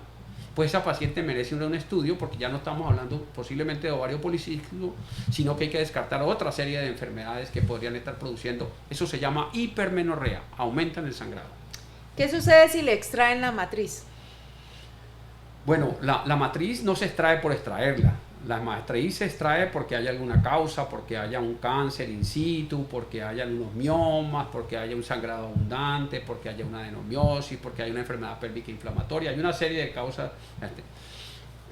pues esa paciente merece un estudio porque ya no estamos hablando posiblemente de ovario poliquístico, sino que hay que descartar otra serie de enfermedades que podrían estar produciendo. Eso se llama hipermenorrea, aumentan el sangrado. ¿Qué sucede si le extraen la matriz? Bueno, la matriz no se extrae por extraerla. La matriz se extrae porque haya alguna causa, porque haya un cáncer in situ, porque haya unos miomas, porque haya un sangrado abundante, porque haya una adenomiosis, porque haya una enfermedad pélvica inflamatoria. Hay una serie de causas.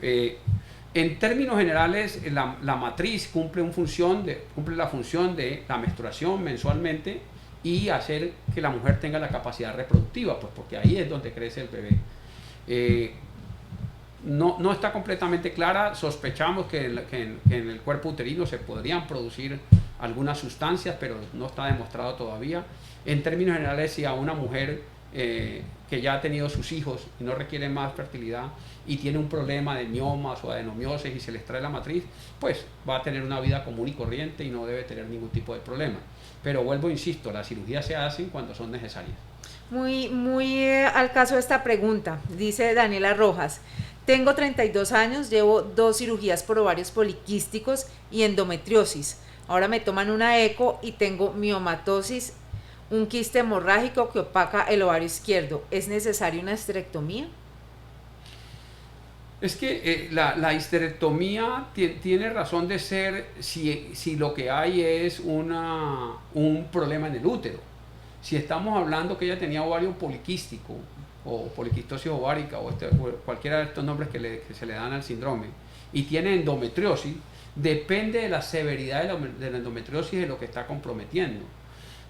En términos generales, la matriz cumple la función de la menstruación mensualmente y hacer que la mujer tenga la capacidad reproductiva, pues porque ahí es donde crece el bebé. No está completamente clara, sospechamos que en el cuerpo uterino se podrían producir algunas sustancias, pero no está demostrado todavía. En términos generales, si a una mujer que ya ha tenido sus hijos y no requiere más fertilidad y tiene un problema de miomas o adenomiosis y se le extrae la matriz, pues va a tener una vida común y corriente y no debe tener ningún tipo de problema. Pero vuelvo, insisto, las cirugías se hacen cuando son necesarias. Muy al caso de esta pregunta, dice Daniela Rojas. Tengo 32 años, llevo 2 cirugías por ovarios poliquísticos y endometriosis. Ahora me toman una eco y tengo miomatosis, un quiste hemorrágico que opaca el ovario izquierdo. ¿Es necesaria una histerectomía? Es que la histerectomía tiene razón de ser si lo que hay es un problema en el útero. Si estamos hablando que ella tenía ovario poliquístico o poliquistosis ovárica o cualquiera de estos nombres que se le dan al síndrome y tiene endometriosis, depende de la severidad de la endometriosis de lo que está comprometiendo.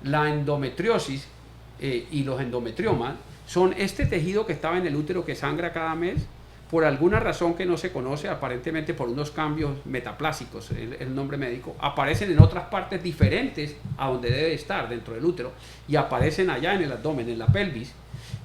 La endometriosis y los endometriomas son este tejido que estaba en el útero que sangra cada mes por alguna razón que no se conoce, aparentemente por unos cambios metaplásicos, el nombre médico, aparecen en otras partes diferentes a donde debe estar dentro del útero y aparecen allá en el abdomen, en la pelvis,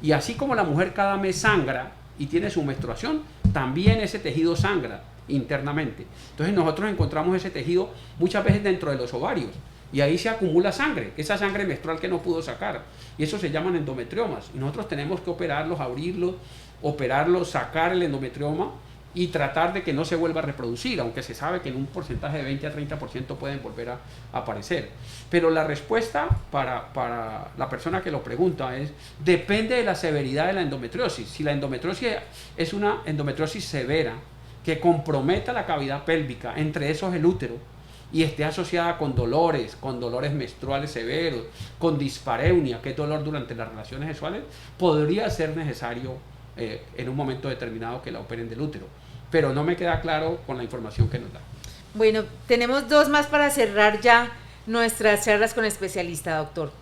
y así como la mujer cada mes sangra y tiene su menstruación, también ese tejido sangra internamente. Entonces nosotros encontramos ese tejido muchas veces dentro de los ovarios y ahí se acumula sangre, esa sangre menstrual que no pudo sacar, y eso se llaman endometriomas, y nosotros tenemos que operarlos, abrirlos, sacar el endometrioma y tratar de que no se vuelva a reproducir, aunque se sabe que en un porcentaje de 20 a 30% pueden volver a aparecer. Pero la respuesta para la persona que lo pregunta es, depende de la severidad de la endometriosis. Si la endometriosis es una endometriosis severa, que comprometa la cavidad pélvica, entre esos el útero, y esté asociada con dolores menstruales severos, con dispareunia, que es dolor durante las relaciones sexuales, podría ser necesario en un momento determinado que la operen del útero. Pero no me queda claro con la información que nos da. Bueno, tenemos 2 más para cerrar ya nuestras charlas con especialista, doctor.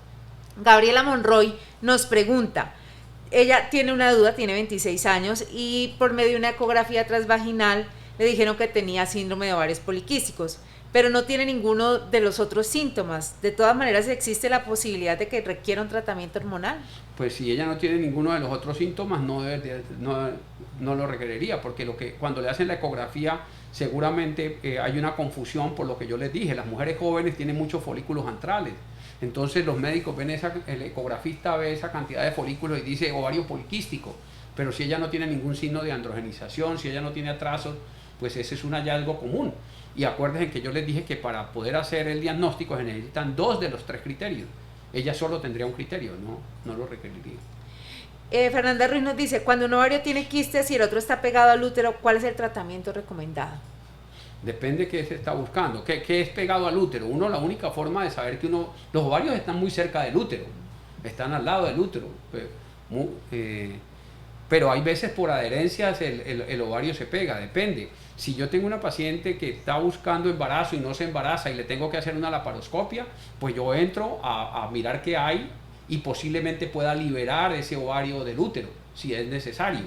Gabriela Monroy nos pregunta, ella tiene una duda, tiene 26 años y por medio de una ecografía transvaginal le dijeron que tenía síndrome de ovarios poliquísticos, pero no tiene ninguno de los otros síntomas. De todas maneras, ¿existe la posibilidad de que requiera un tratamiento hormonal? Pues si ella no tiene ninguno de los otros síntomas, no lo requeriría, porque cuando le hacen la ecografía, seguramente hay una confusión por lo que yo les dije. Las mujeres jóvenes tienen muchos folículos antrales. Entonces los médicos ven el ecografista ve esa cantidad de folículos y dice ovario poliquístico, pero si ella no tiene ningún signo de androgenización, si ella no tiene atrasos, pues ese es un hallazgo común. Y acuérdense que yo les dije que para poder hacer el diagnóstico se necesitan 2 de los 3 criterios. Ella solo tendría un criterio, no lo requeriría. Fernanda Ruiz nos dice, cuando un ovario tiene quistes y el otro está pegado al útero, ¿cuál es el tratamiento recomendado? Depende de qué se está buscando. ¿Qué es pegado al útero? La única forma de saber que los ovarios están muy cerca del útero, están al lado del útero, pero hay veces por adherencias el ovario se pega, depende. Si yo tengo una paciente que está buscando embarazo y no se embaraza y le tengo que hacer una laparoscopia, pues yo entro a mirar qué hay y posiblemente pueda liberar ese ovario del útero, si es necesario.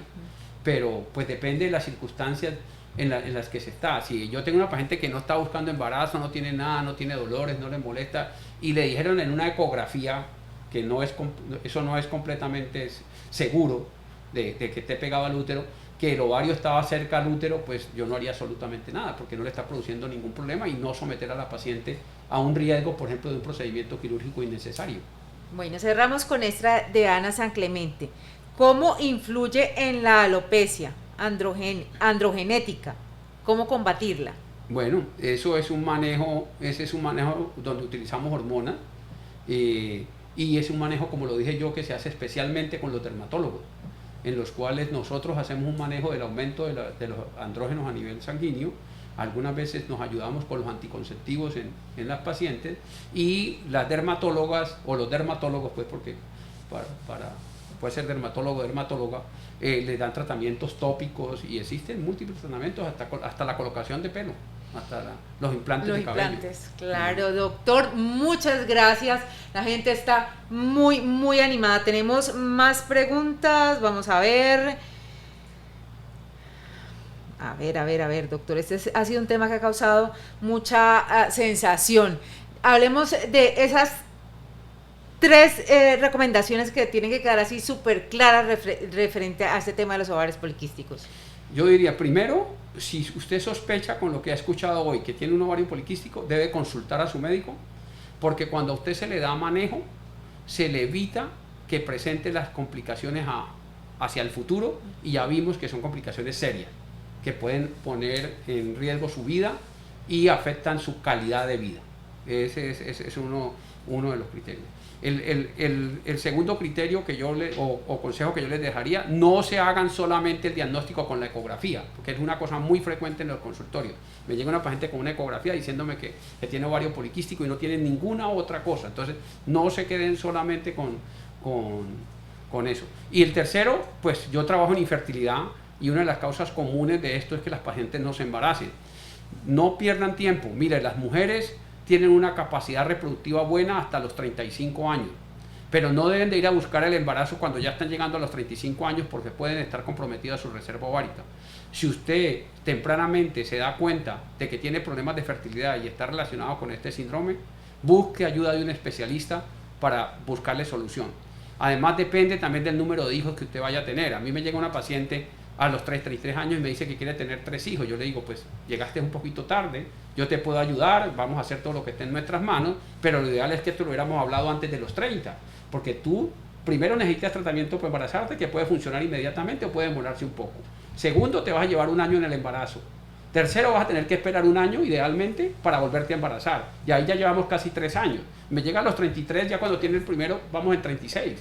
Pero pues depende de las circunstancias en las que se está. Si yo tengo una paciente que no está buscando embarazo, no tiene nada, no tiene dolores, no le molesta, y le dijeron en una ecografía que eso no es completamente seguro de que esté pegado al útero, que el ovario estaba cerca al útero, pues yo no haría absolutamente nada, porque no le está produciendo ningún problema y no someter a la paciente a un riesgo, por ejemplo, de un procedimiento quirúrgico innecesario. Bueno, cerramos con esta de Ana San Clemente. ¿Cómo influye en la alopecia androgenética? ¿Cómo combatirla? Bueno, ese es un manejo donde utilizamos hormonas y es un manejo, como lo dije yo, que se hace especialmente con los dermatólogos, en los cuales nosotros hacemos un manejo del aumento de los andrógenos a nivel sanguíneo. Algunas veces nos ayudamos con los anticonceptivos en las pacientes, y las dermatólogas o los dermatólogos, pues porque puede ser dermatólogo o dermatóloga, le dan tratamientos tópicos y existen múltiples tratamientos hasta la colocación de pelo, hasta los implantes de cabello. Claro, doctor, muchas gracias. La gente está muy animada. Tenemos más preguntas, vamos a ver. A ver, doctor, ha sido un tema que ha causado mucha sensación. hablemos de esas tres recomendaciones que tienen que quedar así súper claras referente a este tema de los ovarios poliquísticos. Yo diría, primero, si usted sospecha con lo que ha escuchado hoy que tiene un ovario poliquístico, debe consultar a su médico, porque cuando a usted se le da manejo, se le evita que presente las complicaciones hacia el futuro, y ya vimos que son complicaciones serias, que pueden poner en riesgo su vida y afectan su calidad de vida. Ese es uno de los criterios. El segundo criterio que yo o consejo que yo les dejaría: no se hagan solamente el diagnóstico con la ecografía, porque es una cosa muy frecuente en los consultorios. Me llega una paciente con una ecografía diciéndome que tiene ovario poliquístico y no tiene ninguna otra cosa. Entonces, no se queden solamente con eso. Y el tercero, pues yo trabajo en infertilidad, y una de las causas comunes de esto es que las pacientes no se embaracen. No pierdan tiempo. Mire, las mujeres tienen una capacidad reproductiva buena hasta los 35 años, pero no deben de ir a buscar el embarazo cuando ya están llegando a los 35 años, porque pueden estar comprometidas su reserva ovárica. Si usted tempranamente se da cuenta de que tiene problemas de fertilidad y está relacionado con este síndrome, busque ayuda de un especialista para buscarle solución. Además, depende también del número de hijos que usted vaya a tener. A mí me llega una paciente a los 33 años y me dice que quiere tener 3 hijos. Yo le digo, pues llegaste un poquito tarde, yo te puedo ayudar, vamos a hacer todo lo que esté en nuestras manos, pero lo ideal es que esto lo hubiéramos hablado antes de los 30, porque tú primero necesitas tratamiento para embarazarte, que puede funcionar inmediatamente o puede demorarse un poco. Segundo, te vas a llevar 1 año en el embarazo. Tercero, vas a tener que esperar 1 año idealmente para volverte a embarazar, y ahí ya llevamos casi 3 años. Me llega a los 33, ya cuando tiene el primero vamos en 36.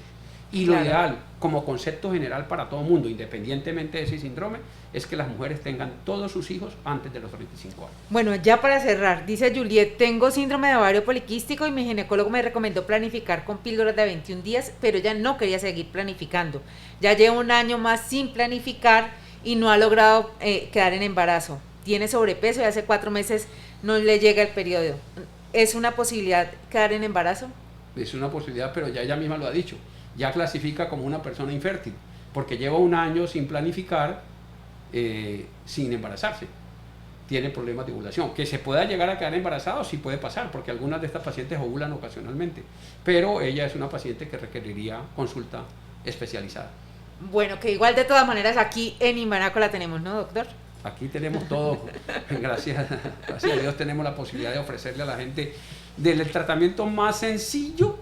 Y lo ideal, como concepto general para todo el mundo, independientemente de ese síndrome, es que las mujeres tengan todos sus hijos antes de los 35 años. Bueno, ya para cerrar, dice Juliet: tengo síndrome de ovario poliquístico y mi ginecólogo me recomendó planificar con píldoras de 21 días, pero ella no quería seguir planificando. Ya lleva 1 año más sin planificar y no ha logrado quedar en embarazo. Tiene sobrepeso y hace 4 meses no le llega el periodo. ¿Es una posibilidad quedar en embarazo? Es una posibilidad, pero ya ella misma lo ha dicho. Ya clasifica como una persona infértil, porque lleva 1 año sin planificar, sin embarazarse. Tiene problemas de ovulación. Que se pueda llegar a quedar embarazado, sí puede pasar, porque algunas de estas pacientes ovulan ocasionalmente, pero ella es una paciente que requeriría consulta especializada. Bueno, que igual de todas maneras aquí en Imbanaco la tenemos, ¿no, doctor? Aquí tenemos todo. Gracias a Dios tenemos la posibilidad de ofrecerle a la gente desde el tratamiento más sencillo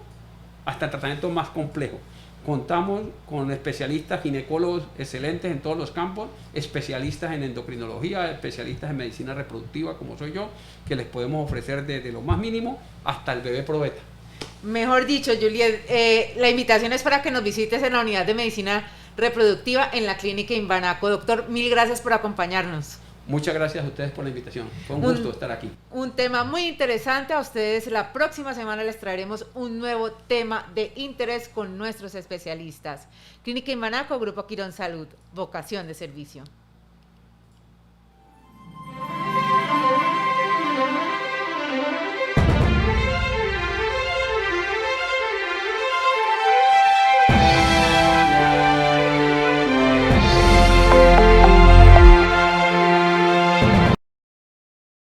hasta el tratamiento más complejo. Contamos con especialistas, ginecólogos excelentes en todos los campos, especialistas en endocrinología, especialistas en medicina reproductiva, como soy yo, que les podemos ofrecer desde lo más mínimo hasta el bebé probeta. Mejor dicho, Juliet, la invitación es para que nos visites en la unidad de medicina reproductiva en la clínica Imbanaco. Doctor, mil gracias por acompañarnos. Muchas gracias a ustedes por la invitación. Fue un gusto estar aquí. Un tema muy interesante. A ustedes la próxima semana les traeremos un nuevo tema de interés con nuestros especialistas. Clínica Imbanaco, Grupo Quirón Salud, vocación de servicio.